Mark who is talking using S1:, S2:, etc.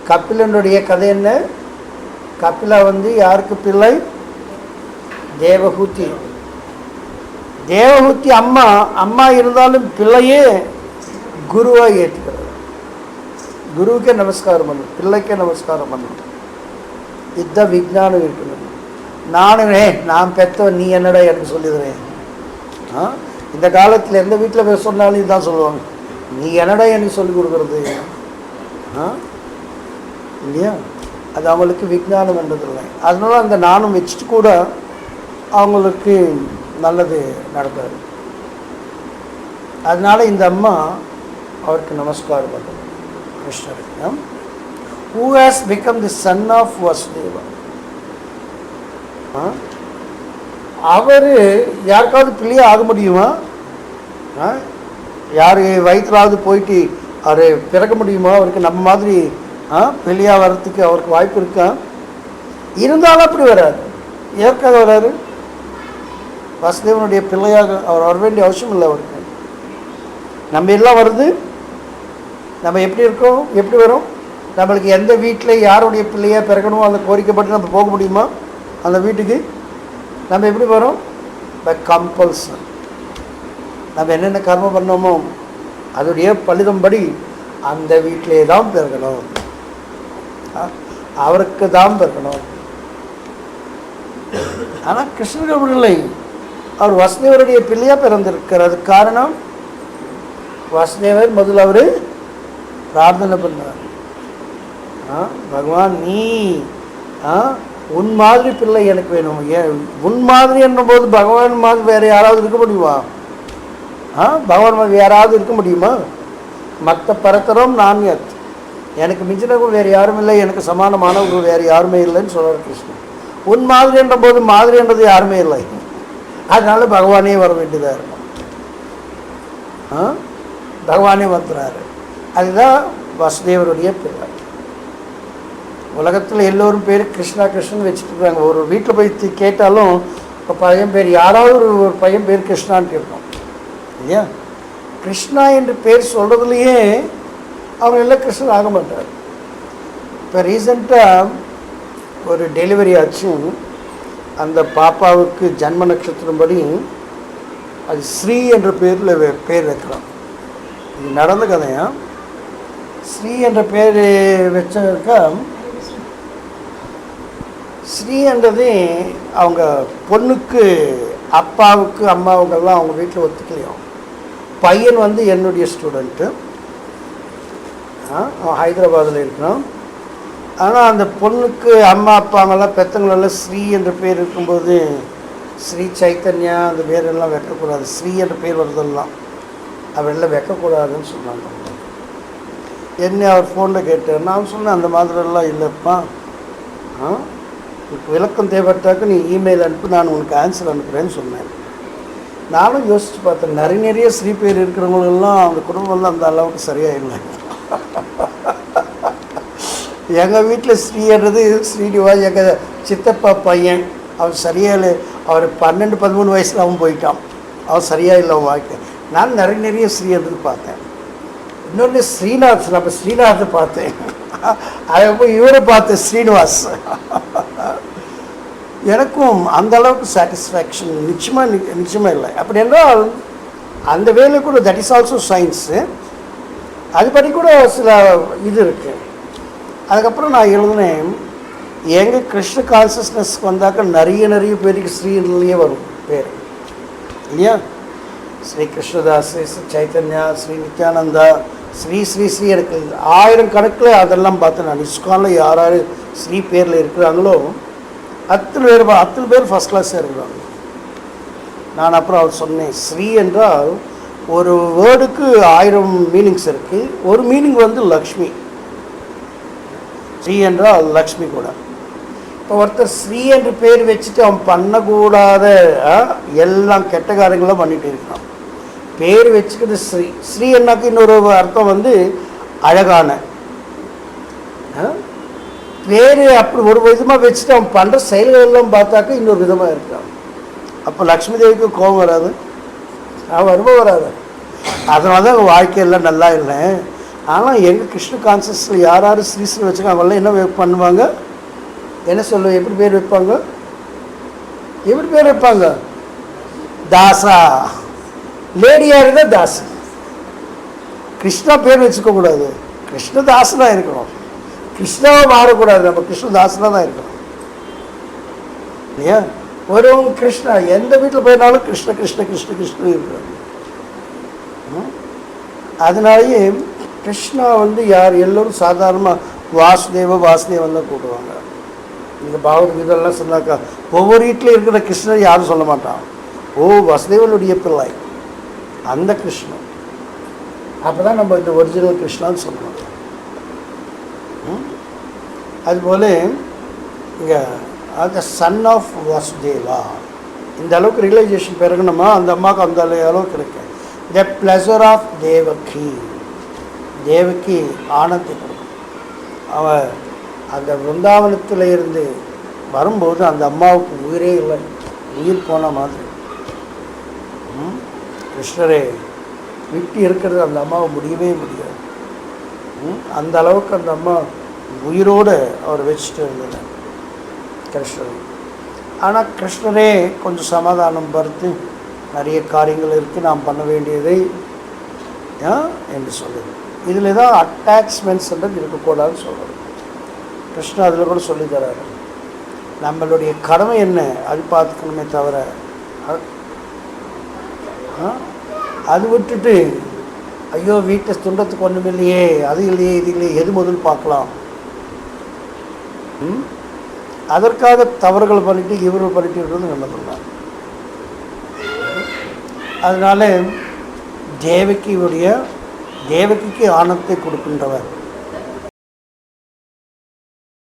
S1: கபிலனுடைய கதை என்ன? கபிலா யாருக்கு பிள்ளை? தேவஹூதி. தேவஹூதி அம்மா அம்மா இருந்தாலும் பிள்ளையே குருவாக ஏற்றுக்கிறது. குருவுக்கே நமஸ்காரம் பண்ணணும், பிள்ளைக்கே நமஸ்காரம் பண்ணணும். இதுதான் விஞ்ஞானம் இருக்கணும். நான் பெற்றவன், நீ என்னடா எனக்கு சொல்லிடுறேன். இந்த காலத்தில் எந்த வீட்டில் போய் சொன்னாலும் இதுதான் சொல்லுவாங்க, நீ என்னடா எனக்கு சொல்லிக் கொடுக்குறது இல்லையா? அது அவங்களுக்கு விஞ்ஞானம் என்றதில்லை. அதனால அந்த நானும் வச்சுட்டு கூட அவங்களுக்கு நல்லது நடக்காது. அதனால இந்த அம்மா அவருக்கு நமஸ்காரம் பண்ணுறது. கிருஷ்ணருக்கு who has become the son of Vasudeva. அவர் யாருக்காவது பிள்ளையே ஆக முடியுமா? யார் வயிற்றுலாவது போயிட்டு அவர் பிறக்க முடியுமா? அவருக்கு நம்ம மாதிரி பிள்ளையாக வர்றதுக்கு அவருக்கு வாய்ப்பு இருக்கா? இருந்தாலும் அப்படி வராது. ஏற்காக வராரு. வாசுதேவனுடைய பிள்ளையாக அவர் வர வேண்டிய அவசியம் இல்லை அவருக்கு. நம்ம எல்லாம் வருது. நம்ம எப்படி இருக்கோம்? எப்படி வரும்? நம்மளுக்கு எந்த வீட்டில் யாருடைய பிள்ளையாக பிறக்கணும் அந்த கோரிக்கைப்பட்டு நம்ம போக முடியுமா அந்த வீட்டுக்கு? நம்ம எப்படி வரோம்? By compulsion. நம்ம என்னென்ன கர்மம் பண்ணோமோ அதோடைய பலிதம்படி அந்த வீட்டிலே தான் பிறக்கணும், அவருக்கு தான் பிறக்கணும். ஆனால் கிருஷ்ணர் அவர்களை அவர் வாசுதேவருடைய பிள்ளையாக பிறந்திருக்கிறது. காரணம், வாசுதேவர் முதல்ல அவர் பிரார்த்தனை பண்ணார், பகவான் நீ உன் மாதிரி பிள்ளை எனக்கு வேணும். உன் மாதிரி என்னும்போது பகவான் மாதிரி வேறு யாராவது இருக்க முடியுமா? பகவான் மாதிரி யாராவது இருக்க முடியுமா? மற்ற பரத்தரம் நான்யத், எனக்கு மிஞ்சினவர்கள் வேறு யாரும் இல்லை, எனக்கு சமானமானவர்கள் வேறு யாருமே இல்லைன்னு சொல்கிறார் கிருஷ்ணன். உன் மாதிரி என்றபோது மாதிரி என்றது யாருமே இல்லை. அதனால பகவானே வர வேண்டியதாக இருக்கும். பகவானே வந்துறாரு. அதுதான் வாசுதேவருடைய பிள்ளை. உலகத்தில் எல்லோரும் பேர் கிருஷ்ணா கிருஷ்ணன் வச்சுட்டு இருக்காங்க. ஒரு வீட்டில் போய் கேட்டாலும் இப்போ பையன் பேர் யாராவது ஒரு பையன் பேர் கிருஷ்ணான்ட்டு இருக்கும் இல்லையா? கிருஷ்ணா என்று பேர் சொல்கிறதுலையே அவங்க எல்லாம் கிருஷ்ணன் ஆக மாட்டார். இப்போ ரீசெண்டாக ஒரு டெலிவரி ஆச்சு. அந்த பாப்பாவுக்கு ஜன்ம நட்சத்திரம்படி அது ஸ்ரீ என்ற பேரில் பேர் வைக்கலாம். இது நடந்த கதையா? ஸ்ரீ என்ற பேர் வச்சக்க ஸ்ரீ என்றது அவங்க பொண்ணுக்கு அப்பாவுக்கு அம்மாவுக்கெல்லாம் அவங்க வீட்டில் ஒத்துக்கலையும். பையன் என்னுடைய ஸ்டூடெண்ட்டு, அவன் ஹைதராபாத்தில் இருக்கிறான். ஆனால் அந்த பொண்ணுக்கு அம்மா அப்பாங்கெல்லாம் பெற்றவங்களெல்லாம் ஸ்ரீ என்ற பேர் இருக்கும்போது ஸ்ரீ சைத்தன்யா அந்த பேரெல்லாம் வைக்கக்கூடாது, ஸ்ரீ என்ற பேர் வருதெல்லாம் அவரெல்லாம் வைக்கக்கூடாதுன்னு சொன்னாங்க. என்ன அவர் ஃபோனில் கேட்டார். நான் சொன்னேன் அந்த மாதிரிலாம் இல்லைப்பா, விளக்கம் தேவைப்பட்டாக்க நீ இமெயில் அனுப்பி நான் உனக்கு ஆன்சர் அனுப்புகிறேன்னு சொன்னேன். நானும் யோசித்து பார்த்தேன், நிறைய ஸ்ரீ பேர் இருக்கிறவங்களெல்லாம் அந்த குடும்பம்லாம் அந்த அளவுக்கு சரியாக இல்லை. எங்கள் வீட்டில் ஸ்ரீன்றது ஸ்ரீனிவாஸ், எங்கள் சித்தப்பா பையன், அவன் சரியாக அவர் 12-13 வயசில் அவன் போயிட்டான். அவன் சரியாக இல்லை அவன் வாழ்க்கை. நான் நிறைய ஸ்ரீன்றது பார்த்தேன். இன்னொன்று ஸ்ரீநாத், நம்ம ஸ்ரீநாத்தை பார்த்தேன். அதை போய் இவரை பார்த்தேன் ஸ்ரீனிவாஸ். எனக்கும் அந்த அளவுக்கு சாட்டிஸ்ஃபேக்ஷன் நிச்சயமாக இல்லை. அப்படி என்றால் அந்த வேலை கூட தட் இஸ் ஆல்சோ சயின்ஸு, அதுபடி கூட சில இது இருக்குது. அதுக்கப்புறம் நான் எழுதினேன், எங்கள் கிருஷ்ண கான்சியஸ்னஸ்க்கு வந்தாக்க நிறைய பேருக்கு ஸ்ரீலேயே வரும் பேர் இல்லையா? ஸ்ரீ கிருஷ்ணதாஸ், ஸ்ரீ சைத்தன்யா, ஸ்ரீ நித்யானந்தா, ஸ்ரீ ஸ்ரீ ஸ்ரீ எனக்கு 1000 கணக்கில் அதெல்லாம் பார்த்தேன். நான் இஸ்கானில் யார் ஸ்ரீ பேரில் இருக்கிறாங்களோ அத்தனை பேர் ஃபஸ்ட் கிளாஸாக இருக்கிறாங்க. நான் அப்புறம் அவர் சொன்னேன், ஸ்ரீ என்றால் ஒரு வேர்டுக்கு 1000 மீனிங்ஸ் இருக்குது. ஒரு மீனிங் லக்ஷ்மி. ஸ்ரீ என்றால் லக்ஷ்மி கூட. இப்போ ஒருத்தர் ஸ்ரீ என்று பேர் வச்சுட்டு அவன் பண்ணக்கூடாத எல்லாம் கெட்ட காரியங்களும் பண்ணிட்டு இருக்கான். பேர் வச்சுக்கிறது ஸ்ரீ. ஸ்ரீ என்னாக்கு இன்னொரு அர்த்தம் அழகான பேர். அப்படி ஒரு விதமாக வச்சுட்டு அவன் பண்ணுற செயல்கள் எல்லாம் பார்த்தாக்க இன்னொரு விதமாக இருக்கான். அப்போ லக்ஷ்மி தேவிக்கு கோபம் வராது, அவன் வருமா வராது. அதனால தான் வாழ்க்கையெல்லாம் நல்லா இல்லை. ஆனால் எங்கள் கிருஷ்ண கான்சியஸில் யார் யார் ஸ்ரீஸ்ரீ வச்சுருக்காங்க அவங்களாம் என்ன பண்ணுவாங்க, என்ன சொல்ல, எப்படி பேர் வைப்பாங்க, எப்படி பேர் வைப்பாங்க, தாசா. லேடியாக இருந்தால் தாஸ். கிருஷ்ணா பேர் வச்சுக்கக்கூடாது, கிருஷ்ணதாசனாக இருக்கணும். கிருஷ்ணாவை மாறக்கூடாது, நம்ம கிருஷ்ணதாசனாக தான் இருக்கணும் இல்லையா. ஒரு கிருஷ்ணா எந்த வீட்டில் போயினாலும் கிருஷ்ண கிருஷ்ண கிருஷ்ண கிருஷ்ண இருக்கிறாங்க. அதனாலேயே கிருஷ்ணா யார் எல்லோரும் சாதாரணமாக வாசுதேவ வாசுதேவன் தான் கூப்பிடுவாங்க. நீங்கள் பகவத்கீதைலாம் சொன்னாக்கா ஒவ்வொரு வீட்டில் இருக்கிற கிருஷ்ணர் யாரும் சொல்ல மாட்டான், ஓ வாசுதேவனுடைய பிள்ளை அந்த கிருஷ்ணன். அப்போ தான் நம்ம இந்த ஒரிஜினல் கிருஷ்ணான்னு சொல்லணும். அதுபோல் இங்கே அந்த சன் ஆஃப் வாசுதேவா இந்த அளவுக்கு ரியலைசேஷன் பிறகுனமா அந்த அம்மாவுக்கு அந்த அளவுக்கு இருக்கு. த ப்ளஸர் ஆஃப் தேவகி, தேவகி ஆனந்தி கொடுக்கும். அவன் அந்த விருந்தாவனத்தில் இருந்து வரும்போது அந்த அம்மாவுக்கு உயிரே இல்லை, உயிர் போன மாதிரி. கிருஷ்ணரே விட்டு இருக்கிறது அந்த அம்மாவை முடியவே முடியாது. அந்த அளவுக்கு அந்த அம்மா உயிரோடு அவர் வச்சுட்டு இருந்தது கிருஷ்ணர். ஆனால் கிருஷ்ணரே கொஞ்சம் சமாதானம் படுத்து நிறைய காரியங்கள் இருக்குது நாம் பண்ண வேண்டியதை என்று சொல்லுது. இதில் தான் அட்டாச்மெண்ட்ஸ் இருக்கக்கூடாதுன்னு சொல்கிறது. கிருஷ்ணர் அதில் கூட சொல்லி தராரு, நம்மளுடைய கடமை என்ன அது பார்த்துக்கணுமே தவிர அது விட்டுட்டு ஐயோ வீட்டை துண்டத்துக்கு ஒன்றும் இல்லையே, அது இல்லையே இது இல்லையே, எது முதல் பார்க்கலாம். அதற்காக தவறுகள் பண்ணிட்டு இவர்கள் பண்ணிட்டு இருக்கிறது நல்லதில்லை. அதனால தேவகிக்கு ஆனந்தத்தை கொடுக்கின்றவர்